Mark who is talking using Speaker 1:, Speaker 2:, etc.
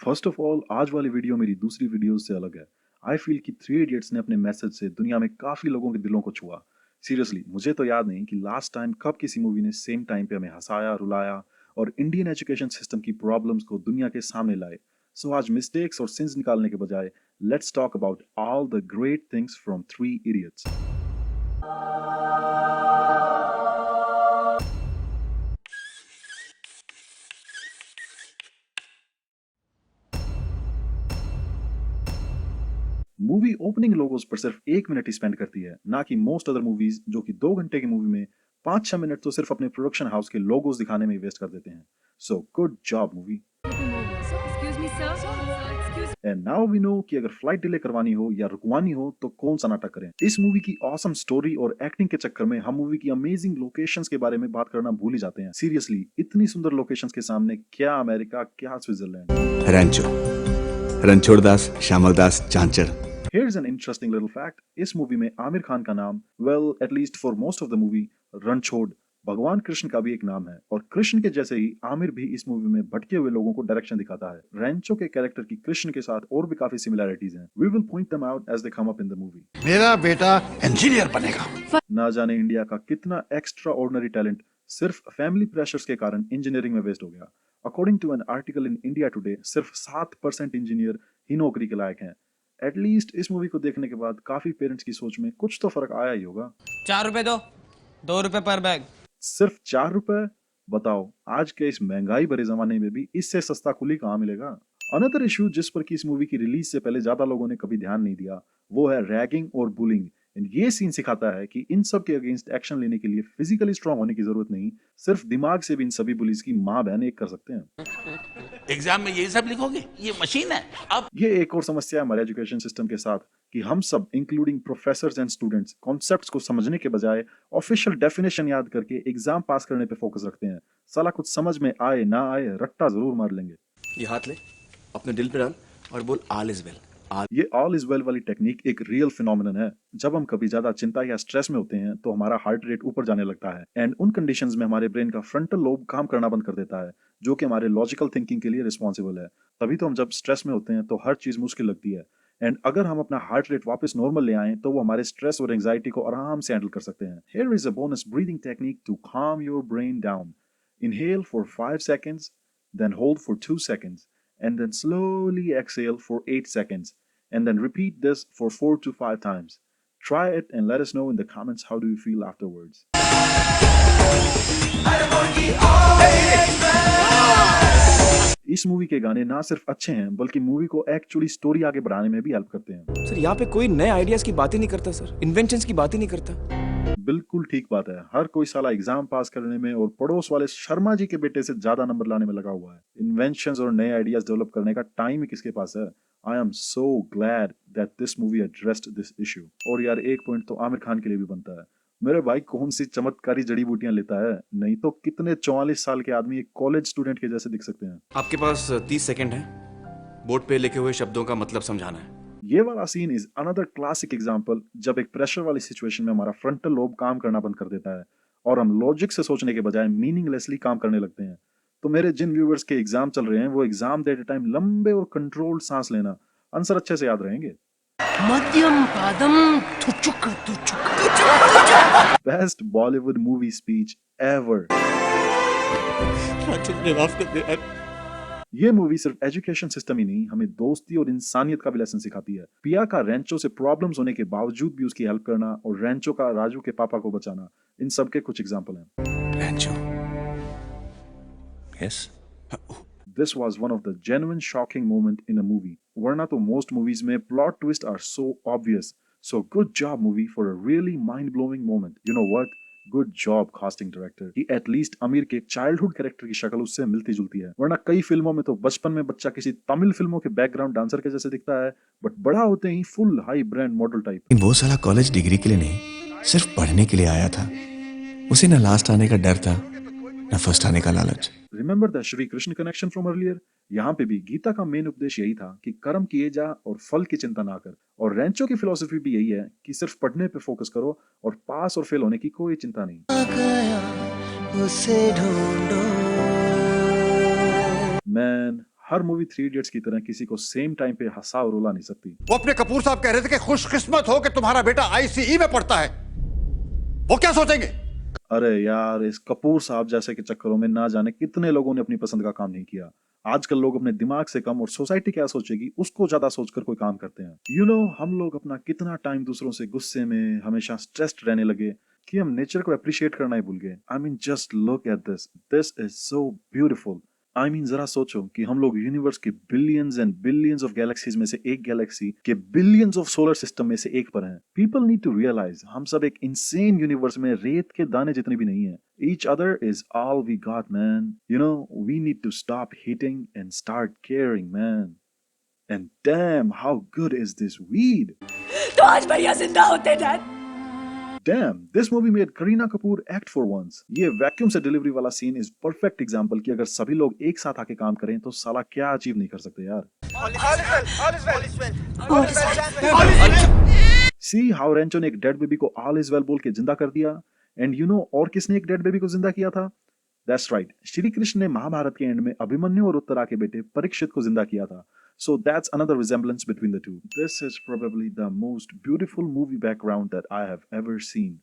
Speaker 1: First of all आज वाली video मेरी दूसरी वीडियो से अलग है। आई फील कि थ्री इडियट्स ने अपने मैसेज से दुनिया में काफी लोगों के दिलों को छुआ। सीरियसली मुझे तो याद नहीं कि लास्ट टाइम कब किसी मूवी ने सेम टाइम पे हमें हंसाया, रुलाया और इंडियन एजुकेशन सिस्टम की प्रॉब्लम्स को दुनिया के सामने लाए। सो आज मिस्टेक्स और सिंस निकालने के बजाय let's talk about all the great things from three idiots. Movie opening logos पर सिर्फ 1 मिनट ही स्पेंड करती है, ना कि मोस्ट अदर मूवीज जो कि 2 घंटे की मूवी में 5-6 मिनट तो सिर्फ अपने प्रोडक्शन हाउस के लोगोस दिखाने में वेस्ट कर देते हैं। So good job movie.
Speaker 2: Excuse me, sir. Excuse
Speaker 1: and now we know कि अगर फ्लाइट डिले करवानी हो या रुकवानी हो तो कौन सा नाटक करें। इस मूवी की ऑसम स्टोरी और एक्टिंग के चक्कर में हम मूवी की अमेजिंग लोकेशंस के बारे में बात करना भूल ही जाते हैं। सीरियसली इतनी सुंदर लोकेशंस के सामने क्या अमेरिका, क्या Switzerland.
Speaker 3: Rancho, Ranchhoddas, Shyamaldas, Chanchad.
Speaker 1: Here's an interesting little fact. इस मूवी में आमिर खान का नाम, well, at least for most of the movie, Ranchhod भगवान कृष्ण का भी एक नाम है और कृष्ण के जैसे ही आमिर भी इस मूवी में भटके हुए लोगों को डायरेक्शन दिखाता है। रैंचो के कैरेक्टर की कृष्ण के साथ और भी काफी सिमिलैरिटीज हैं। We will point them out as they come up in the movie.
Speaker 3: मेरा बेटा इंजीनियर बनेगा।
Speaker 1: ना जाने इंडिया का कितना एक्स्ट्रा ऑर्डिनरी टैलेंट सिर्फ फैमिली प्रेशर्स के कारण इंजीनियरिंग में वेस्ट हो गया। According to an article in India Today, सिर्फ 7% इंजीनियर ही नौकरी के लायक हैं। एटलीस्ट इस मूवी को देखने के बाद काफी पेरेंट्स की सोच में कुछ तो फर्क आया ही होगा।
Speaker 4: 4 रुपए दो, 2 रुपए पर बैग।
Speaker 1: सिर्फ 4 रुपए? बताओ, आज के इस महंगाई भरे जमाने में भी इससे सस्ता कुली कहाँ मिलेगा। अनदर इशू जिस पर कि इस मूवी की रिलीज से पहले ज्यादा लोगों ने कभी ध्यान नहीं दिया, वो है रैगिंग और बुलिंग। ये सीन सिखाता है कि इन सब के अगेंस्ट एक्शन लेने के लिए फिजिकली स्ट्रांग होने की जरूरत नहीं, सिर्फ दिमाग से भी इन सभी बुलीज की माँ बहन एक कर सकते हैं।
Speaker 5: एग्जाम में यही सब लिखोगे? ये मशीन है। अब
Speaker 1: ये एक और समस्या है हमारे एजुकेशन सिस्टम के साथ कि हम सब including professors and students concepts को समझने के बजाय ऑफिशियल डेफिनेशन याद करके एग्जाम पास करने पे फोकस रखते हैं। साला कुछ समझ में आए ना आए रट्टा जरूर मार लेंगे।
Speaker 3: ये हाथ ले, अपने दिल पे डाल और बोल ऑल इज वेल।
Speaker 1: ये ऑल इज वेल वाली टेक्निक एक रियल फिनोमिनन है। जब हम कभी ज्यादा चिंता या स्ट्रेस में होते हैं तो हमारा हार्ट रेट ऊपर जाने लगता है एंड उन कंडीशंस में हमारे ब्रेन का फ्रंटल लोब काम करना बंद कर देता है, जो कि हमारे लॉजिकल थिंकिंग के लिए रिस्पॉन्सिबल है। तभी तो हम जब स्ट्रेस में होते हैं तो हर चीज मुश्किल लगती है एंड अगर हम अपना हार्ट रेट वापस नॉर्मल ले आए तो वो हमारे स्ट्रेस और एंजाइटी को आराम से हैंडल कर सकते हैं। Here is a bonus breathing technique to calm your brain down. Inhale for 5 seconds, then hold for 2 seconds, and then slowly exhale for 8 seconds, and then repeat this for 4 to 5 times. Try it and let us know in the comments how do you feel afterwards. इस movie के गाने ना सिर्फ अच्छे हैं बल्कि movie को actually story आगे बढ़ाने में भी हेल्प करते हैं।
Speaker 6: सर यहाँ पे कोई नए आइडियाज की बात ही नहीं करता सर, इन्वेंशंस की बात ही नहीं करता।
Speaker 1: बिल्कुल ठीक बात है। हर कोई साला एग्जाम पास करने में और पड़ोस वाले शर्मा जी के बेटे से ज्यादा नंबर लाने में लगा हुआ है। इन्वेंशंस और नए आइडियाज डेवलप करने का टाइम ही किसके पास है। I am so glad that this movie addressed this issue. और यार एक पॉइंट तो आमिर खान के लिए भी बनता है। मेरे भाई कौन सी चमत्कारी जड़ी बूटियां लेता है, नहीं तो कितने 44 साल के आदमी एक कॉलेज स्टूडेंट के जैसे दिख सकते हैं।
Speaker 6: आपके पास 30 सेकंड है, बोर्ड पे लिखे हुए शब्दों का मतलब समझाना है।
Speaker 1: ये वाला scene is another classic example जब एक प्रेशर वाली सिचुएशन में हमारा फ्रंटल लोब काम करना बंद कर देता है और हम लॉजिक से सोचने के बजाय मीनिंगलेसली काम करने लगते हैं। तो मेरे जिन व्यूअर्स के एग्जाम चल रहे हैं वो एग्जाम देते टाइम लंबे और कंट्रोल्ड सांस लेना, आंसर अच्छे से याद रहेंगे।
Speaker 2: मध्यम पादम तुचुक
Speaker 1: best Bollywood movie speech ever. ये मूवी सिर्फ एजुकेशन सिस्टम ही नहीं, हमें दोस्ती और इंसानियत का भी लेसन सिखाती है। पिया का रैंचो से प्रॉब्लम्स होने के बावजूद भी उसकी हेल्प करना और रैंचो का राजू के पापा को बचाना, इन सब के कुछ एग्जाम्पल हैं।
Speaker 3: रैंचो, yes.
Speaker 1: This was one of the genuine shocking moment in a movie. वरना तो most movies में plot twists are so obvious. So good job movie for a really mind-blowing moment. You know what? Good job casting director. कि at least Aamir के childhood character की शक्ल उससे मिलती जुलती है। वरना कई फिल्मों में तो बचपन में बच्चा किसी तमिल फिल्मों के बैकग्राउंड डांसर के जैसे दिखता है, बट बड़ा होते ही full high brand model type.
Speaker 3: वो साला कॉलेज डिग्री के लिए नहीं, सिर्फ पढ़ने के लिए आया था। उसे ना लास्ट आने का डर था, ना फर्स्ट आने का लालच।
Speaker 1: Remember the Shri Krishna connection from earlier? यहाँ पे भी गीता का मेन उपदेश यही था कि कर्म किए जा और फल की चिंता ना कर। और रैंचो की फिलॉसफी भी यही है कि सिर्फ पढ़ने पे फोकस करो और पास और फेल होने की कोई चिंता नहीं। उसे ढूंढो। Man, हर मूवी थ्री इडियट्स की तरह किसी को सेम टाइम पे हंसा और रुला नहीं सकती।
Speaker 7: वो अपने कपूर साहब कह रहे थे कि खुशकिस्मत हो कि तुम्हारा बेटा आईसीई में पढ़ता है। वो क्या सोचेंगे?
Speaker 1: अरे यार, इस कपूर साहब जैसे के चक्करों में ना जाने कितने लोगों ने अपनी पसंद का काम नहीं किया। आजकल लोग अपने दिमाग से कम और सोसाइटी क्या सोचेगी उसको ज्यादा सोचकर कोई काम करते हैं। यू नो, हम लोग अपना कितना टाइम दूसरों से गुस्से में, हमेशा स्ट्रेस्ड रहने लगे कि हम नेचर को अप्रिशिएट करना ही भूल गए। I mean, just look at this is so beautiful. I mean, जरा सोचो कि हम लोग यूनिवर्स के billions and billions of galaxies में से एक गैलेक्सी के बिलियंस ऑफ सोलर सिस्टम में से एक पर हैं। पीपल नीड टू रियलाइज हम सब एक इंसेन यूनिवर्स में रेत के दाने जितने भी नहीं है। Each other is all we got, man. You know, we need to stop hating and start caring, man. And damn, how good is this weed?
Speaker 2: तो आज भैया जिंदा होते dad.
Speaker 1: Damn, this movie made Kareena Kapoor act for once. ये vacuum से delivery वाला scene is perfect example कि अगर सभी लोग एक साथ आके काम करें तो साला क्या अचीव नहीं कर सकते यार। See how रेंचो ने एक डेड बेबी को ऑल इज वेल बोल के जिंदा कर दिया। एंड यू नो, और किसने एक डेड बेबी को जिंदा किया था? दैट्स राइट, श्री कृष्ण ने महाभारत के एंड में अभिमन्यु और उत्तरा के बेटे परीक्षित को जिंदा किया था। So that's another resemblance between the two. This is probably the most beautiful movie background that I have ever seen.